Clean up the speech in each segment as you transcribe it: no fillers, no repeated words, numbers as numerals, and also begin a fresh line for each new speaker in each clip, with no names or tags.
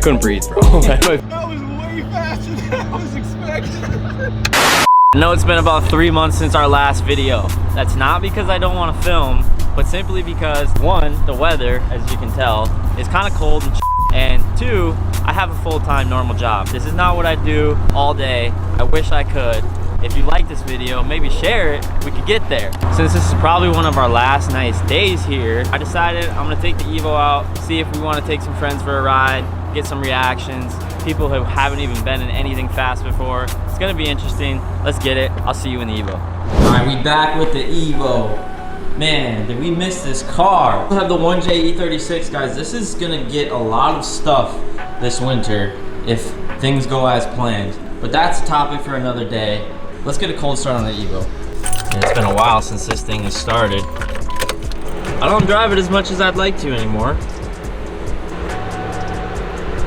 couldn't breathe, bro.
That was way faster than I was expecting.
I know it's been about 3 months since our last video. That's not because I don't want to film, but simply because one, the weather, as you can tell, is kind of cold and two, I have a full-time normal job. This is not what I do all day. I wish I could. If you like this video, maybe share it, we could get there. Since this is probably one of our last nice days here, I decided I'm gonna take the Evo out, see if we wanna take some friends for a ride, get some reactions, people who haven't even been in anything fast before. It's gonna be interesting. Let's get it. I'll see you in the Evo. All right, we back with the Evo. Man, did we miss this car? We have the 1J E36, guys. This is gonna get a lot of stuff this winter if things go as planned. But that's a topic for another day. Let's get a cold start on the Evo. And it's been a while since this thing has started. I don't drive it as much as I'd like to anymore.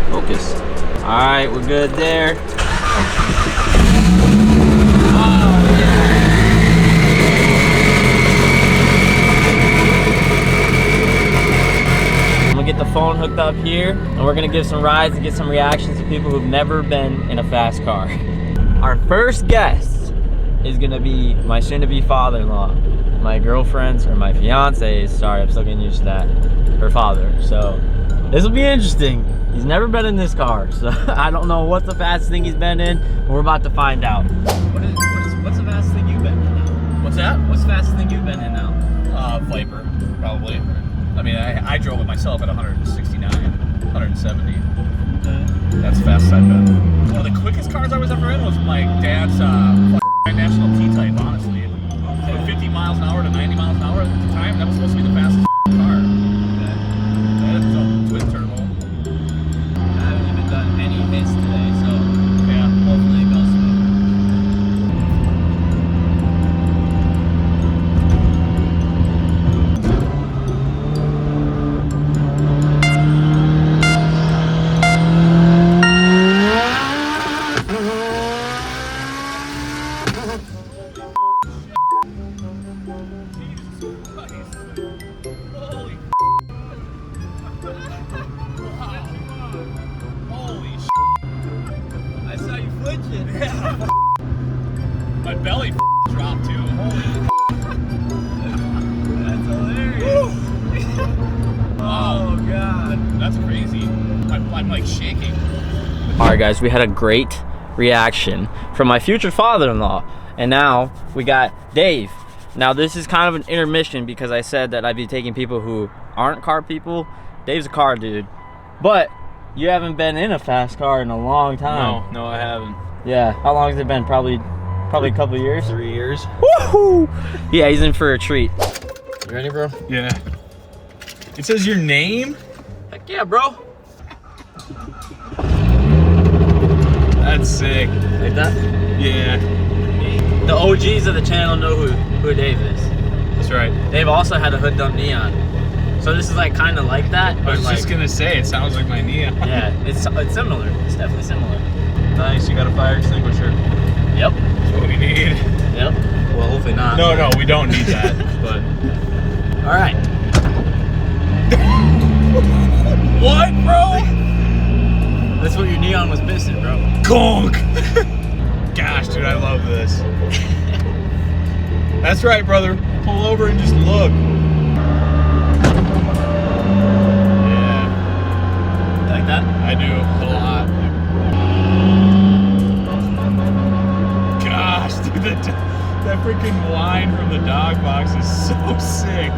Focus. All right, we're good there. Get the phone hooked up here and we're gonna give some rides and get some reactions to people who've never been in a fast car. Our first guest is gonna be my soon-to-be father-in-law, my girlfriend's or my fiance's, sorry, I'm still getting used to that, her father. So this will be interesting. He's never been in this car, so I don't know what's the fastest thing he's been in, but we're about to find out. What's the fastest thing you've been in now?
What's that?
What's the fastest thing you've been in now?
Viper, probably. I mean, I drove it myself at 169, 170. That's the fastest I've been. One of the quickest cars I was ever in was my dad's National T-Type, honestly. From 50 miles an hour to 90 miles an hour at the time, that was supposed to be the fastest car. That was a twin turbo.
I haven't even done any hits today, so yeah, hopefully it goes smooth.
My belly dropped too. Holy
That's hilarious. Oh God,
that's crazy. I'm like shaking.
All right, guys, we had a great reaction from my future father-in-law, and now we got Dave. Now this is kind of an intermission because I said that I'd be taking people who aren't car people. Dave's a car dude, but you haven't been in a fast car in a long time.
No, I haven't.
Yeah, how long has it been? Probably a couple of years.
3 years.
Woohoo! Yeah, he's in for a treat.
You ready, bro? Yeah. It says your name?
Heck yeah, bro.
That's sick.
Like that?
Yeah.
The OGs of the channel know who Dave is.
That's right.
Dave also had a hood dump neon. So this is like kind of like that.
I was just gonna say, it sounds like my neon.
Yeah, it's similar. It's definitely similar.
Nice, you got a fire extinguisher.
Yep.
That's what we need.
Yep. Well, hopefully not.
No, we don't need that, but.
All right.
What, bro?
That's what your neon was missing, bro.
Gonk! Gosh, dude, I love this. That's right, brother. Pull over and just look. Yeah.
You like that?
I do, a lot. Gosh, dude, that freaking whine from the dog box is so sick.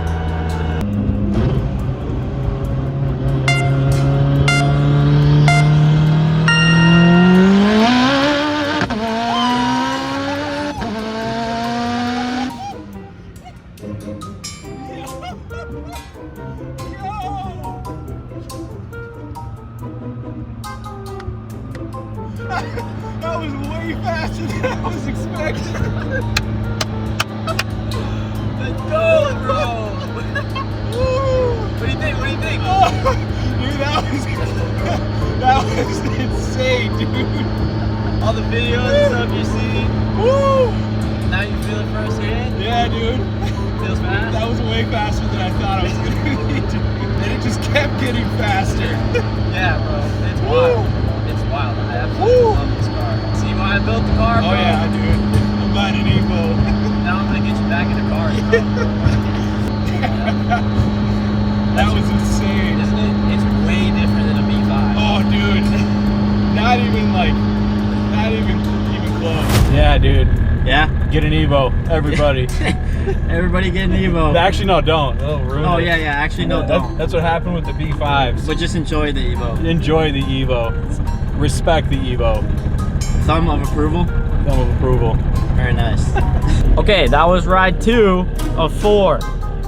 That was way faster than I was expecting.
Let's go, bro. What do you think? What do you think?
Oh, dude, that was insane, dude.
All the videos and stuff you see.
Woo!
Now you feel it firsthand?
Yeah, dude.
Feels fast?
That was way faster than I thought I was going to be. And it just kept getting faster.
Yeah, bro. It's wild. It's wild. I absolutely love this car. See why I built the car, bro?
Oh yeah, dude. I'm buying an Evo.
Now I'm gonna get you back into cars, bro.
That was insane.
Isn't it? It's way different than a B5.
Oh, dude. Not even close. Yeah, dude.
Yeah?
Get an Evo, everybody.
Everybody get an Evo.
Actually, no, don't. It'll ruin it.
yeah. Actually, no, don't.
That's what happened with the B5s.
But just enjoy the Evo.
Enjoy the Evo. Respect the Evo.
Thumb of approval.
Thumb of approval.
Very nice. Okay, that was ride 2 of 4.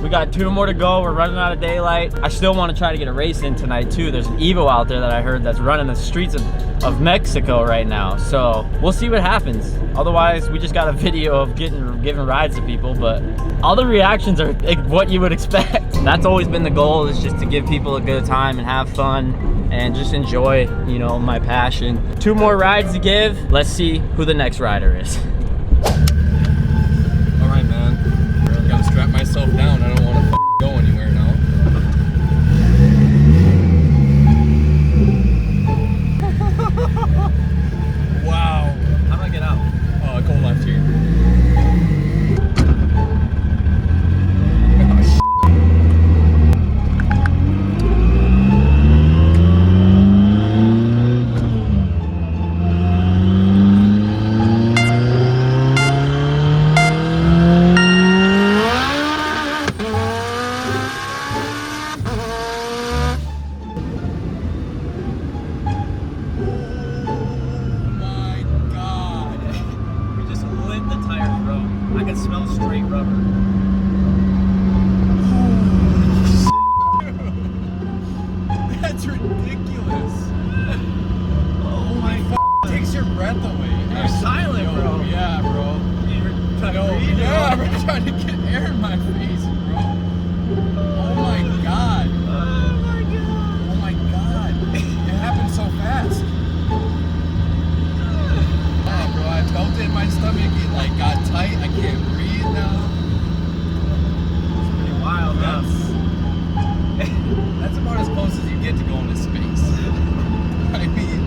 We got 2 more to go. We're running out of daylight. I still want to try to get a race in tonight too. There's an Evo out there that I heard that's running the streets of Mexico right now. So we'll see what happens. Otherwise, we just got a video of giving rides to people, but all the reactions are what you would expect. That's always been the goal, is just to give people a good time and have fun and just enjoy, you know, my passion. 2 more rides to give. Let's see who the next rider is.
All right, man. I gotta strap myself down. I don't want to go anywhere now.
Wow.
How do I get out?
Go left here.
That's ridiculous. Oh my God. Takes your breath away.
You're silent, bro.
Yeah, bro.
You're trying to breathe,
yeah,
bro.
I'm trying to get air in my face, bro. Oh my God.
Oh my God.
Oh my God. It happened so fast. Oh, bro, I felt it in my stomach. It like got tight. I can't breathe now.
It's pretty wild, huh?
That's about as close as you get to going to space. I mean,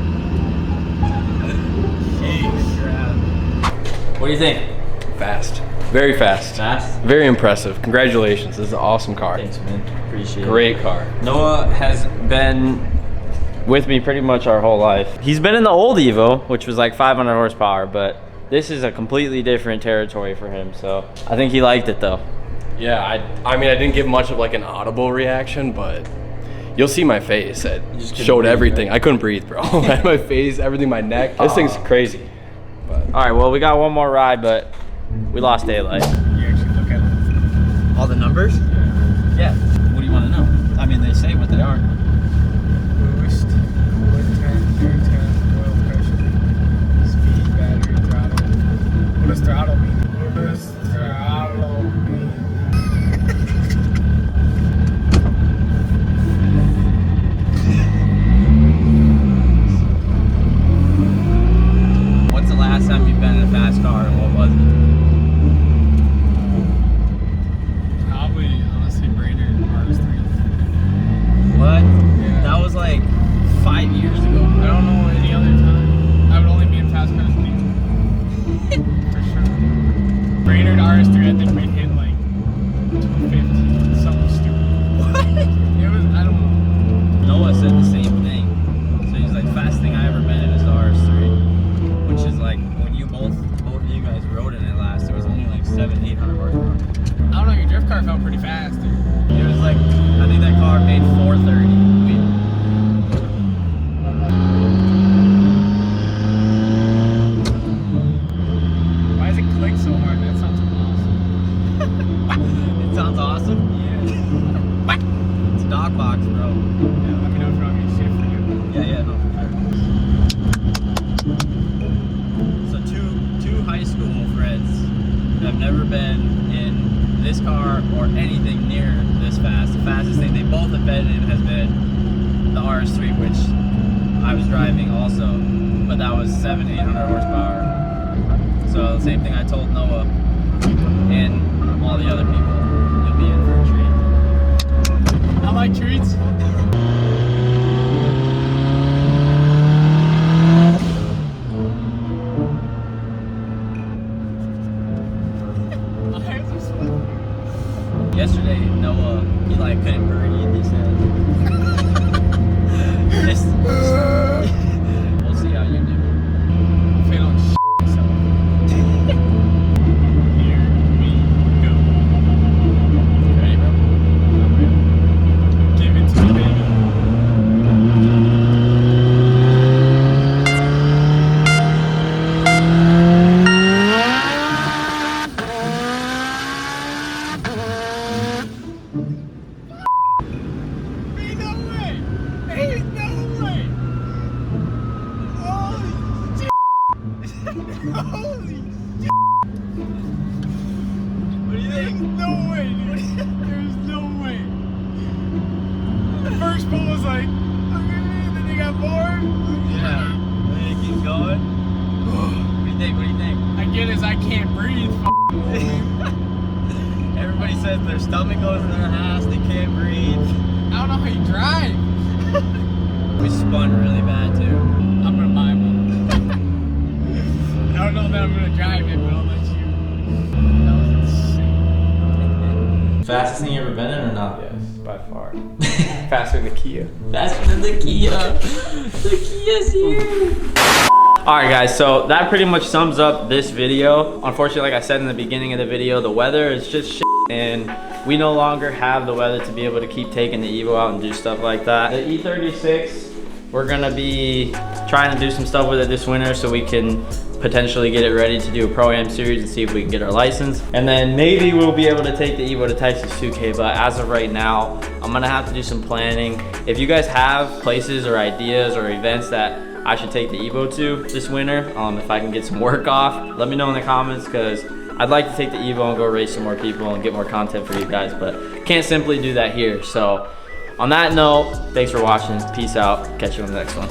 What do you think?
Fast. Very fast.
Fast?
Very impressive. Congratulations. This is an awesome car.
Thanks, man. Appreciate it.
Great car.
Noah has been with me pretty much our whole life. He's been in the old Evo, which was like 500 horsepower, but this is a completely different territory for him, so I think he liked it though.
Yeah, I mean, I didn't give much of like an audible reaction, but you'll see my face. It showed
breathe,
everything.
right?
I couldn't breathe, bro. My face, everything, my neck. This thing's crazy. But
All right, well, we got one more ride, but we lost daylight.
you actually look at it.
All the numbers? Yeah. What do you want to know? I mean, they say what they are.
Boost, coolant temp, air temp, oil pressure, speed, battery, throttle. What does throttle mean? What does throttle mean?
What's the last time you've been in a fast car, and what was it?
Probably, honestly, Brainerd RS3.
What?
Yeah.
That was like 5 years ago.
I don't know any other time. I would only be in fast cars with you. For sure. Brainerd RS3, I think we hit like 250. Something stupid.
What?
It was, I don't know.
Noah said the same thing. So he's like, fastest thing I ever been in is the RS3, which is like when you both of you guys rode in it last, it was only like 700-800 horsepower.
I don't know, your drift car felt pretty fast, dude.
It was like, I think that car made 430.
Why does it click so hard? That sounds awesome.
It sounds awesome. Yeah. It's a dog box, bro.
Yeah, let me know if you want me to shit for you.
Yeah, no, for sure. So two high school friends have never been in this car or anything near this fast. The fastest thing they both have been in has been the RS3, which I was driving also, but that was 700-800 horsepower. So the same thing I told Noah, and all the other people, you'll be in for a treat.
I like treats.
Yesterday, Noah, he like couldn't breathe, he said. just, we'll see how you do.
If I don't myself. Here we go.
Ready, bro?
Give it to me, baby. Ain't no way! Ain't no way! Holy shit! Holy shit! What do you think? There's no way, dude. There's no way. The first pull was like, okay, then you got bored.
Yeah. And it keeps going. What do you think? What do you think?
I get is I can't breathe.
Everybody says their stomach goes in their ass, they can't breathe.
I don't know how you drive.
We spun really bad too.
I'm gonna buy one. I don't know that I'm gonna drive it, but I'll let you. That was insane.
Fastest thing you ever been in or not?
Yes, by far. Faster than the Kia.
Faster than the Kia. The Kia's here. Alright guys, so that pretty much sums up this video. Unfortunately, like I said in the beginning of the video, the weather is just shit, and we no longer have the weather to be able to keep taking the Evo out and do stuff like that. The E36, we're gonna be trying to do some stuff with it this winter so we can potentially get it ready to do a Pro-Am series and see if we can get our license. And then maybe we'll be able to take the Evo to Texas 2K, but as of right now, I'm gonna have to do some planning. If you guys have places or ideas or events that I should take the Evo to this winter, if I can get some work off, let me know in the comments, because I'd like to take the Evo and go race some more people and get more content for you guys, but can't simply do that here. So on that note, thanks for watching. Peace out. Catch you on the next one.